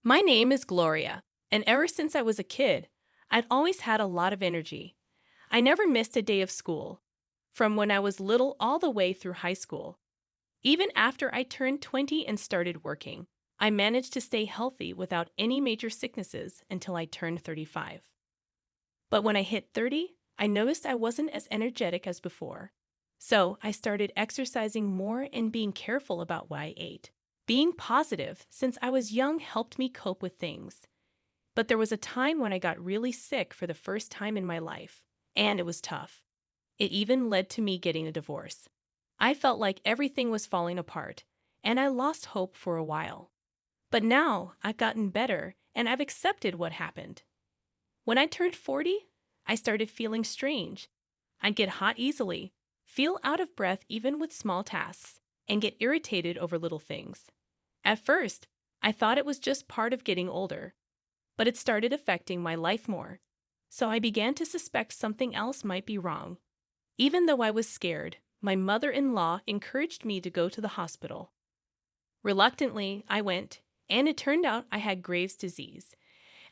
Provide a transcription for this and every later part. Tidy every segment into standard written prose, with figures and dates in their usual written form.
My name is Gloria, and ever since I was a kid, I'd always had a lot of energy. I never missed a day of school, from when I was little all the way through high school. Even after I turned 20 and started working, I managed to stay healthy without any major sicknesses until I turned 35. But when I hit 30, I noticed I wasn't as energetic as before. So I started exercising more and being careful about what I ate. Being positive since I was young helped me cope with things. But there was a time when I got really sick for the first time in my life, and it was tough. It even led to me getting a divorce. I felt like everything was falling apart, and I lost hope for a while. But now I've gotten better, and I've accepted what happened. When I turned 40, I started feeling strange. I'd get hot easily, feel out of breath even with small tasks, and get irritated over little things. At first, I thought it was just part of getting older, but it started affecting my life more. So I began to suspect something else might be wrong. Even though I was scared, my mother-in-law encouraged me to go to the hospital. Reluctantly, I went, and it turned out I had Graves' disease,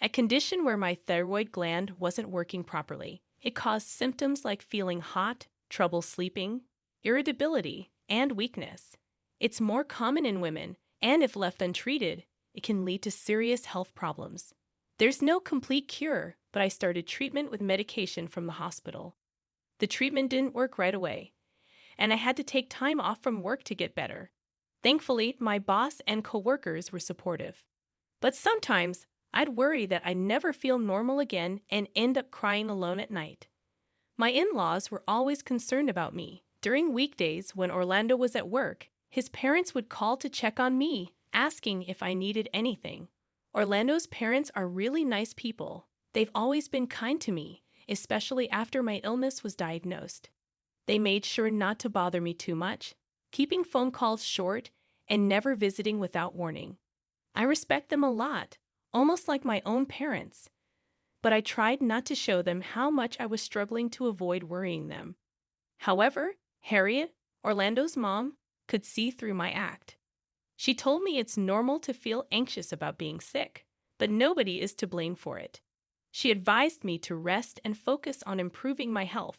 a condition where my thyroid gland wasn't working properly. It caused symptoms like feeling hot, trouble sleeping, irritability, and weakness. It's more common in women, and if left untreated, it can lead to serious health problems. There's no complete cure, but I started treatment with medication from the hospital. The treatment didn't work right away, and I had to take time off from work to get better. Thankfully, my boss and coworkers were supportive. But sometimes, I'd worry that I'd never feel normal again and end up crying alone at night. My in-laws were always concerned about me. During weekdays when Orlando was at work, his parents would call to check on me, asking if I needed anything. Orlando's parents are really nice people. They've always been kind to me, especially after my illness was diagnosed. They made sure not to bother me too much, keeping phone calls short and never visiting without warning. I respect them a lot, almost like my own parents. But I tried not to show them how much I was struggling to avoid worrying them. However, Harriet, Orlando's mom, could see through my act. She told me it's normal to feel anxious about being sick, but nobody is to blame for it. She advised me to rest and focus on improving my health.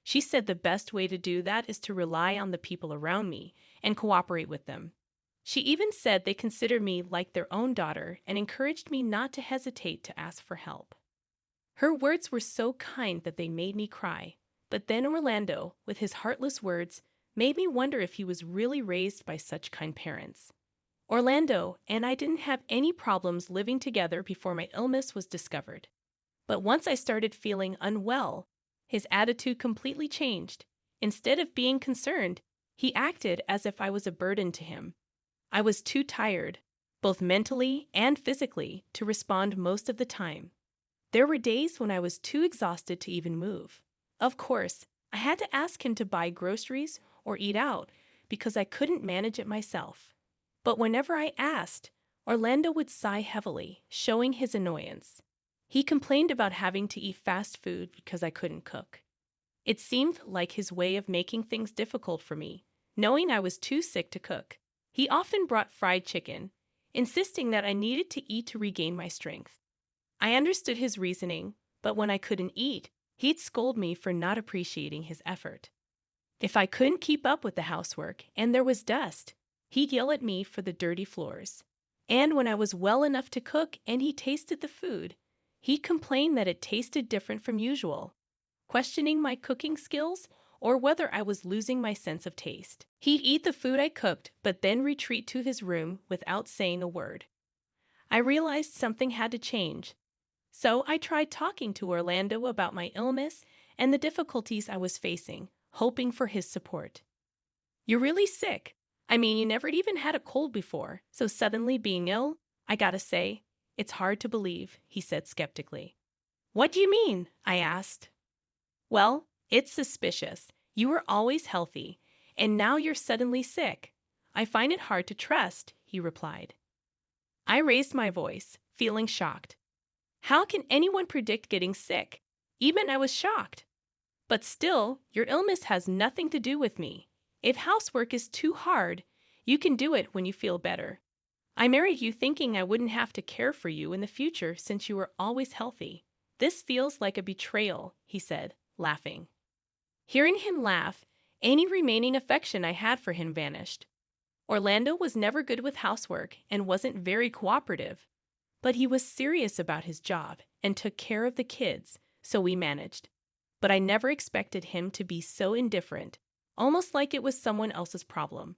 She said the best way to do that is to rely on the people around me and cooperate with them. She even said they consider me like their own daughter and encouraged me not to hesitate to ask for help. Her words were so kind that they made me cry, but then Orlando, with his heartless words, made me wonder if he was really raised by such kind parents. Orlando and I didn't have any problems living together before my illness was discovered. But once I started feeling unwell, his attitude completely changed. Instead of being concerned, he acted as if I was a burden to him. I was too tired, both mentally and physically, to respond most of the time. There were days when I was too exhausted to even move. Of course, I had to ask him to buy groceries or eat out because I couldn't manage it myself. But whenever I asked, Orlando would sigh heavily, showing his annoyance. He complained about having to eat fast food because I couldn't cook. It seemed like his way of making things difficult for me, knowing I was too sick to cook. He often brought fried chicken, insisting that I needed to eat to regain my strength. I understood his reasoning, but when I couldn't eat, he'd scold me for not appreciating his effort. If I couldn't keep up with the housework and there was dust, he'd yell at me for the dirty floors. And when I was well enough to cook and he tasted the food, he'd complain that it tasted different from usual, questioning my cooking skills or whether I was losing my sense of taste. He'd eat the food I cooked, but then retreat to his room without saying a word. I realized something had to change. So I tried talking to Orlando about my illness and the difficulties I was facing, hoping for his support. "You're really sick. I mean, you never even had a cold before, so suddenly being ill, I gotta say, it's hard to believe," he said skeptically. "What do you mean?" I asked. "Well, it's suspicious. You were always healthy, and now you're suddenly sick. I find it hard to trust," he replied. I raised my voice, feeling shocked. How can anyone predict getting sick? Even I was shocked. But still, your illness has nothing to do with me. If housework is too hard, you can do it when you feel better. I married you thinking I wouldn't have to care for you in the future since you were always healthy. This feels like a betrayal, he said, laughing. Hearing him laugh, any remaining affection I had for him vanished. Orlando was never good with housework and wasn't very cooperative, but he was serious about his job and took care of the kids, so we managed. But I never expected him to be so indifferent, almost like it was someone else's problem.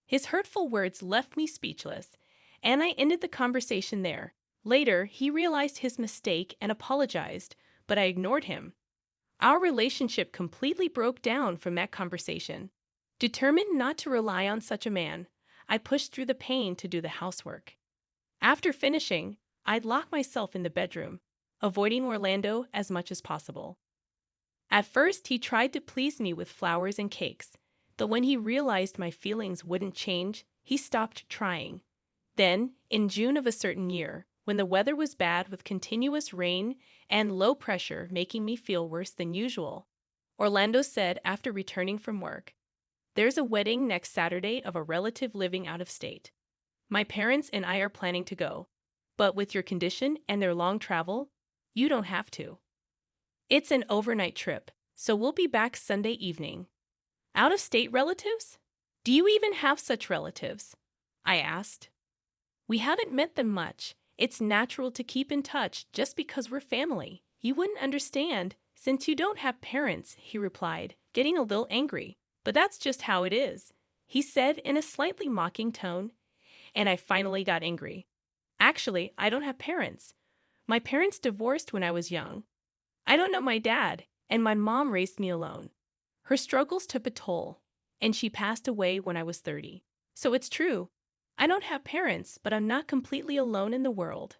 His hurtful words left me speechless, and I ended the conversation there. Later, he realized his mistake and apologized, but I ignored him. Our relationship completely broke down from that conversation. Determined not to rely on such a man, I pushed through the pain to do the housework. After finishing, I'd lock myself in the bedroom, avoiding Orlando as much as possible. At first, he tried to please me with flowers and cakes, but when he realized my feelings wouldn't change, he stopped trying. Then, in June of a certain year, when the weather was bad with continuous rain and low pressure making me feel worse than usual, Orlando said after returning from work, "There's a wedding next Saturday of a relative living out of state. My parents and I are planning to go, but with your condition and their long travel, you don't have to. It's an overnight trip, so we'll be back Sunday evening." Out-of-state relatives? Do you even have such relatives? I asked. We haven't met them much. It's natural to keep in touch just because we're family. You wouldn't understand since you don't have parents, he replied, getting a little angry. But that's just how it is, he said in a slightly mocking tone, and I finally got angry. Actually, I don't have parents. My parents divorced when I was young. I don't know my dad, and my mom raised me alone. Her struggles took a toll, and she passed away when I was 30. So it's true. I don't have parents, but I'm not completely alone in the world.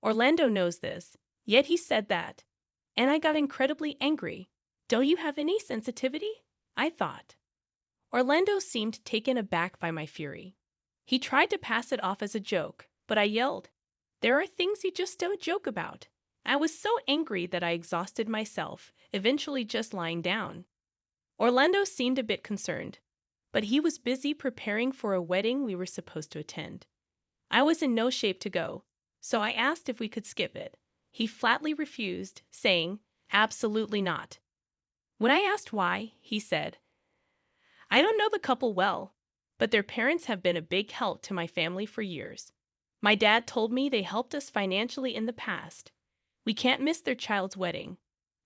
Orlando knows this, yet he said that. And I got incredibly angry. Don't you have any sensitivity? I thought. Orlando seemed taken aback by my fury. He tried to pass it off as a joke, but I yelled, "There are things you just don't joke about." I was so angry that I exhausted myself, eventually just lying down. Orlando seemed a bit concerned, but he was busy preparing for a wedding we were supposed to attend. I was in no shape to go, so I asked if we could skip it. He flatly refused, saying, "Absolutely not." When I asked why, he said, "I don't know the couple well, but their parents have been a big help to my family for years. My dad told me they helped us financially in the past. We can't miss their child's wedding.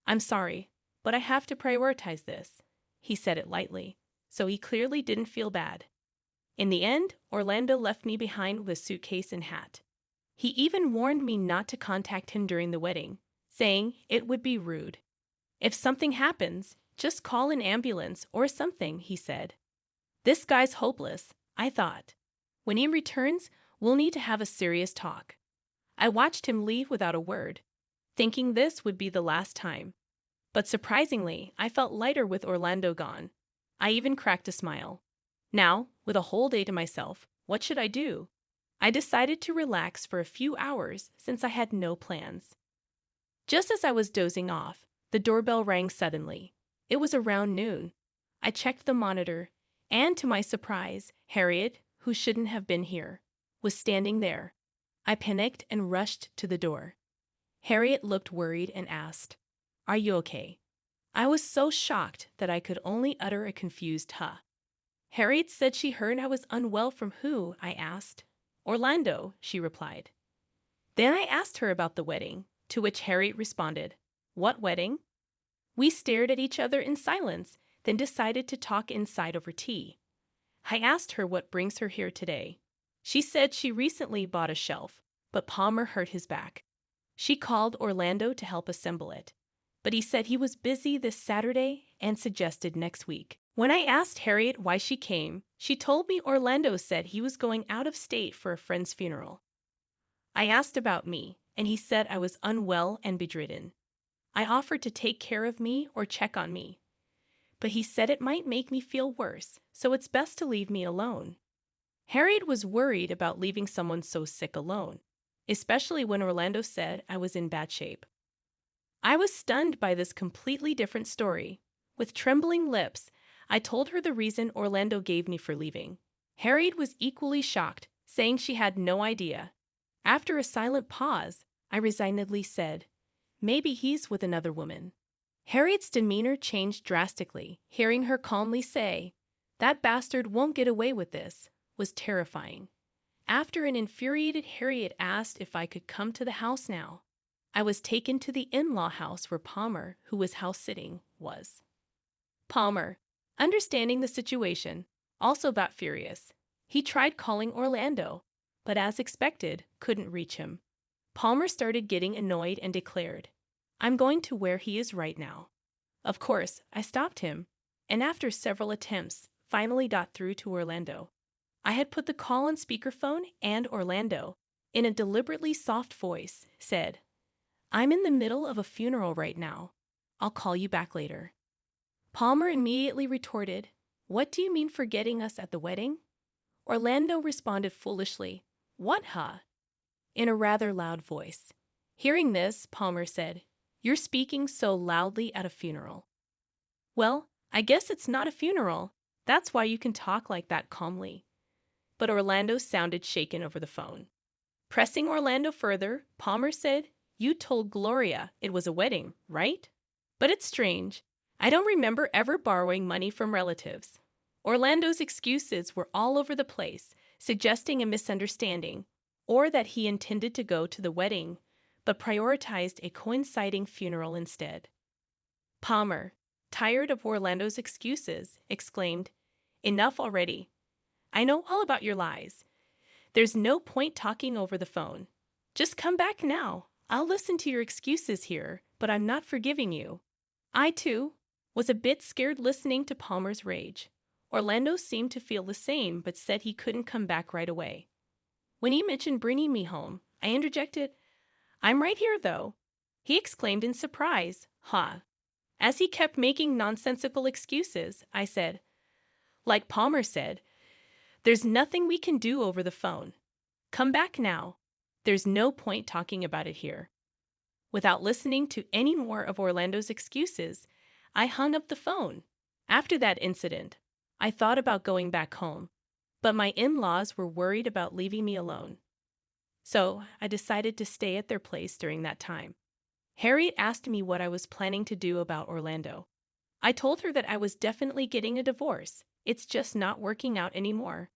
I'm sorry, but I have to prioritize this." He said it lightly, so he clearly didn't feel bad. In the end, Orlando left me behind with a suitcase and hat. He even warned me not to contact him during the wedding, saying it would be rude. "If something happens, just call an ambulance or something," he said. This guy's hopeless, I thought. When he returns, we'll need to have a serious talk. I watched him leave without a word, thinking this would be the last time. But surprisingly, I felt lighter with Orlando gone. I even cracked a smile. Now, with a whole day to myself, what should I do? I decided to relax for a few hours since I had no plans. Just as I was dozing off, the doorbell rang suddenly. It was around noon. I checked the monitor, and to my surprise, Harriet, who shouldn't have been here, was standing there. I panicked and rushed to the door. Harriet looked worried and asked, "Are you okay?" I was so shocked that I could only utter a confused "huh." Harriet said she heard I was unwell from who, I asked. "Orlando," she replied. Then I asked her about the wedding, to which Harriet responded, "What wedding?" We stared at each other in silence, then decided to talk inside over tea. I asked her what brings her here today. She said she recently bought a shelf, but Palmer hurt his back. She called Orlando to help assemble it, but he said he was busy this Saturday and suggested next week. When I asked Harriet why she came, she told me Orlando said he was going out of state for a friend's funeral. I asked about me, and he said I was unwell and bedridden. I offered to take care of me or check on me, but he said it might make me feel worse, so it's best to leave me alone. Harriet was worried about leaving someone so sick alone, especially when Orlando said I was in bad shape. I was stunned by this completely different story. With trembling lips, I told her the reason Orlando gave me for leaving. Harriet was equally shocked, saying she had no idea. After a silent pause, I resignedly said, "Maybe he's with another woman." Harriet's demeanor changed drastically. Hearing her calmly say, "That bastard won't get away with this," was terrifying. After an infuriated Harriet asked if I could come to the house now, I was taken to the in-law house where Palmer, who was house-sitting, was. Palmer, understanding the situation, also got furious. He tried calling Orlando, but as expected, couldn't reach him. Palmer started getting annoyed and declared, "I'm going to where he is right now." Of course, I stopped him, and after several attempts, finally got through to Orlando. I had put the call on speakerphone, and Orlando, in a deliberately soft voice, said, "I'm in the middle of a funeral right now. I'll call you back later." Palmer immediately retorted, "What do you mean forgetting us at the wedding?" Orlando responded foolishly, "What, huh?" in a rather loud voice. Hearing this, Palmer said, "You're speaking so loudly at a funeral." "Well, I guess it's not a funeral. That's why you can talk like that calmly." But Orlando sounded shaken over the phone. Pressing Orlando further, Palmer said, "You told Gloria it was a wedding, right? But it's strange. I don't remember ever borrowing money from relatives." Orlando's excuses were all over the place, suggesting a misunderstanding, or that he intended to go to the wedding, but prioritized a coinciding funeral instead. Palmer, tired of Orlando's excuses, exclaimed, "Enough already. I know all about your lies. There's no point talking over the phone. Just come back now. I'll listen to your excuses here, but I'm not forgiving you." I, too, was a bit scared listening to Palmer's rage. Orlando seemed to feel the same, but said he couldn't come back right away. When he mentioned bringing me home, I interjected, "I'm right here, though." He exclaimed in surprise, "Huh." As he kept making nonsensical excuses, I said, "Like Palmer said, there's nothing we can do over the phone. Come back now. There's no point talking about it here." Without listening to any more of Orlando's excuses, I hung up the phone. After that incident, I thought about going back home, but my in-laws were worried about leaving me alone. So I decided to stay at their place during that time. Harriet asked me what I was planning to do about Orlando. I told her that I was definitely getting a divorce. It's just not working out anymore.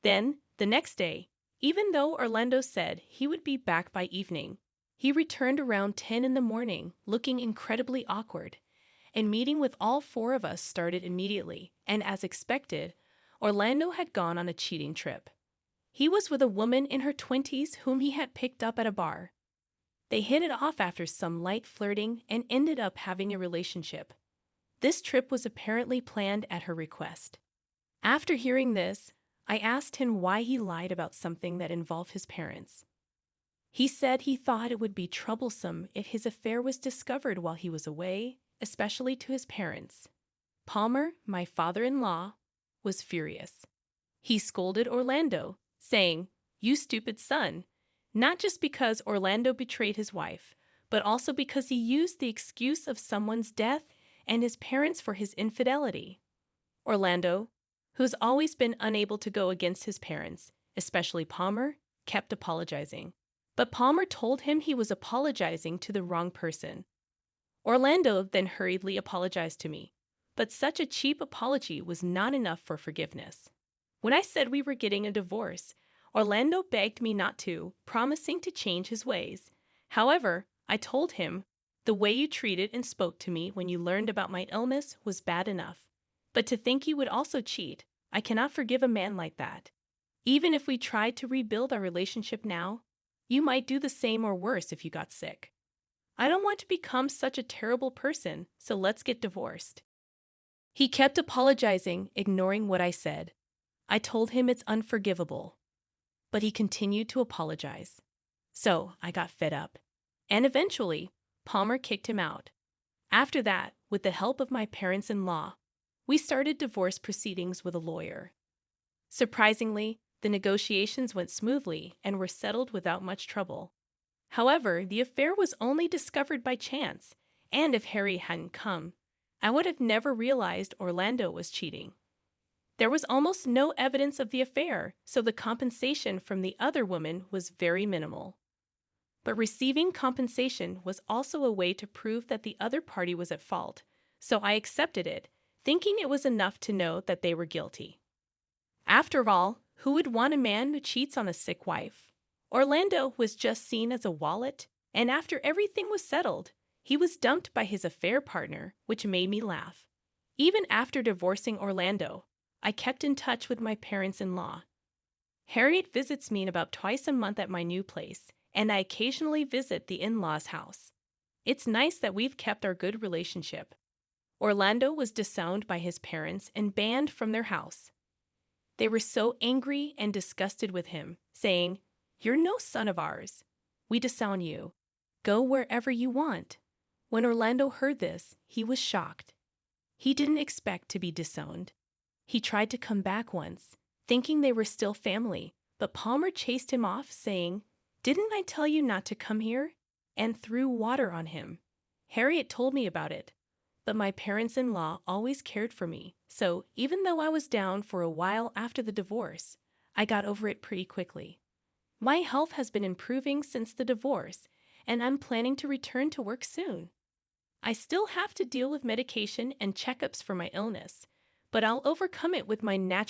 Then, the next day, even though Orlando said he would be back by evening, he returned around 10 in the morning, looking incredibly awkward, and meeting with all four of us started immediately, and as expected, Orlando had gone on a cheating trip. He was with a woman in her 20s whom he had picked up at a bar. They hit it off after some light flirting and ended up having a relationship. This trip was apparently planned at her request. After hearing this, I asked him why he lied about something that involved his parents. He said he thought it would be troublesome if his affair was discovered while he was away, especially to his parents. Palmer, my father-in-law, was furious. He scolded Orlando, saying, "You stupid son," not just because Orlando betrayed his wife, but also because he used the excuse of someone's death and his parents for his infidelity. Orlando, who's always been unable to go against his parents, especially Palmer, kept apologizing. But Palmer told him he was apologizing to the wrong person. Orlando then hurriedly apologized to me, but such a cheap apology was not enough for forgiveness. When I said we were getting a divorce, Orlando begged me not to, promising to change his ways. However, I told him, "The way you treated and spoke to me when you learned about my illness was bad enough. But to think you would also cheat, I cannot forgive a man like that. Even if we tried to rebuild our relationship now, you might do the same or worse if you got sick. I don't want to become such a terrible person, so let's get divorced." He kept apologizing, ignoring what I said. I told him it's unforgivable, but he continued to apologize. So I got fed up, and eventually, Palmer kicked him out. After that, with the help of my parents-in-law, we started divorce proceedings with a lawyer. Surprisingly, the negotiations went smoothly and were settled without much trouble. However, the affair was only discovered by chance, and if Harry hadn't come, I would have never realized Orlando was cheating. There was almost no evidence of the affair, so the compensation from the other woman was very minimal. But receiving compensation was also a way to prove that the other party was at fault, so I accepted it, thinking it was enough to know that they were guilty. After all, who would want a man who cheats on a sick wife? Orlando was just seen as a wallet, and after everything was settled, he was dumped by his affair partner, which made me laugh. Even after divorcing Orlando, I kept in touch with my parents-in-law. Harriet visits me about twice a month at my new place, and I occasionally visit the in-laws' house. It's nice that we've kept our good relationship. Orlando was disowned by his parents and banned from their house. They were so angry and disgusted with him, saying, "You're no son of ours. We disown you. Go wherever you want." When Orlando heard this, he was shocked. He didn't expect to be disowned. He tried to come back once, thinking they were still family, but Palmer chased him off, saying, "Didn't I tell you not to come here?" and threw water on him. Harriet told me about it, but my parents-in-law always cared for me, so even though I was down for a while after the divorce, I got over it pretty quickly. My health has been improving since the divorce, and I'm planning to return to work soon. I still have to deal with medication and checkups for my illness, but I'll overcome it with my natural